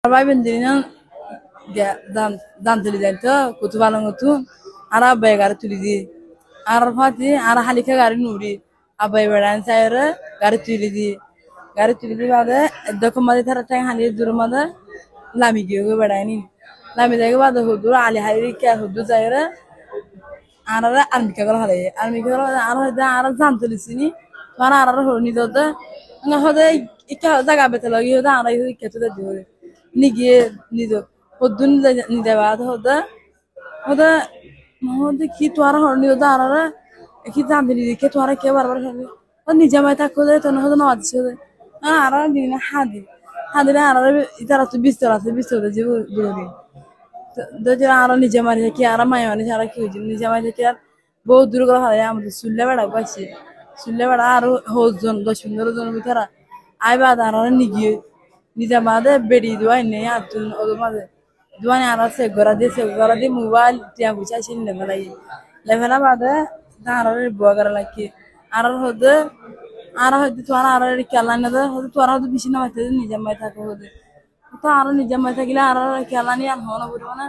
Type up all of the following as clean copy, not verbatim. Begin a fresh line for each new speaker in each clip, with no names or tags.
Arabay bendirinan dan tuli dento kutubalang itu Arab bayar tuli di Arab hati Arab halika gari nuri abai beran saya gari tuli di pada dokumasi thara tayang hali durmada lami gyo berani lami dega pada hudur ali hari kya hudur saya Arab army kagal Arab Arab dan tuli sini mana Arab honi doda nggak hoda ikka jaga betul lagi hoda Arab itu ikka tuh dah Nigie nido podun nida bad hoda ki tuara horni hoda arara ki zamdini ke tuara ke barbar horni hoda nijamai tak hoda to hoda no adse hoda arara dina hadi na arara itara tu bisto hoda jibu duri do jara arara nijamai ki arara mayani sara ki ujin nijamai ki ar বহুত দূর করে হয় আমাদের সুল্লে বেড়া পাইছি সুল্লে বেড়া আর হজন 10-15 জন ভিতরা আইবা আরara নিগিয়ে Nizamade beri dua ini atun odomade dua ni arah segera di mobile tiang buca sih level apa ada dah arah buat gara lagi arah hode tuan arah di kalan ada hode tuan hode bisina mati nizamai tak hode itu arah nizamai tak gila arah kalan ni an hono buru mana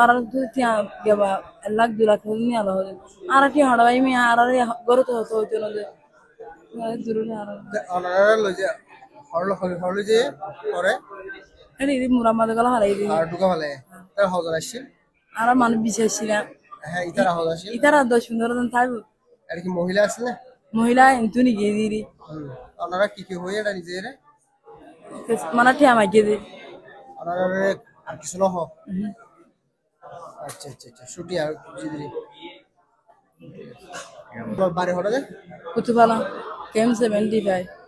arah itu tiang gaba lag dua hode ni arah hode arah tiang hada ini arah guru tuh itu node dulu arah
arah loja হলো যে পরে
ini muramad gala halai ini
আর ঢুকা ফেলে তার হজর আসছে
ara manu bisesila
হ্যাঁ ইতারা হজর আসছে
itara 10-15 জন থাকবে
আর কি মহিলা আছে না
মহিলা ইন্তুনি গেদিরি
ওনারা কি হয়ে এটা নিজের
মানে ঠিক আমাকে গেদি
ওনারা আর কিছু না হোক আচ্ছা ছুটি আর জিদিরি তোর বাড়ি হলো যে
কুতুবালা কেম 75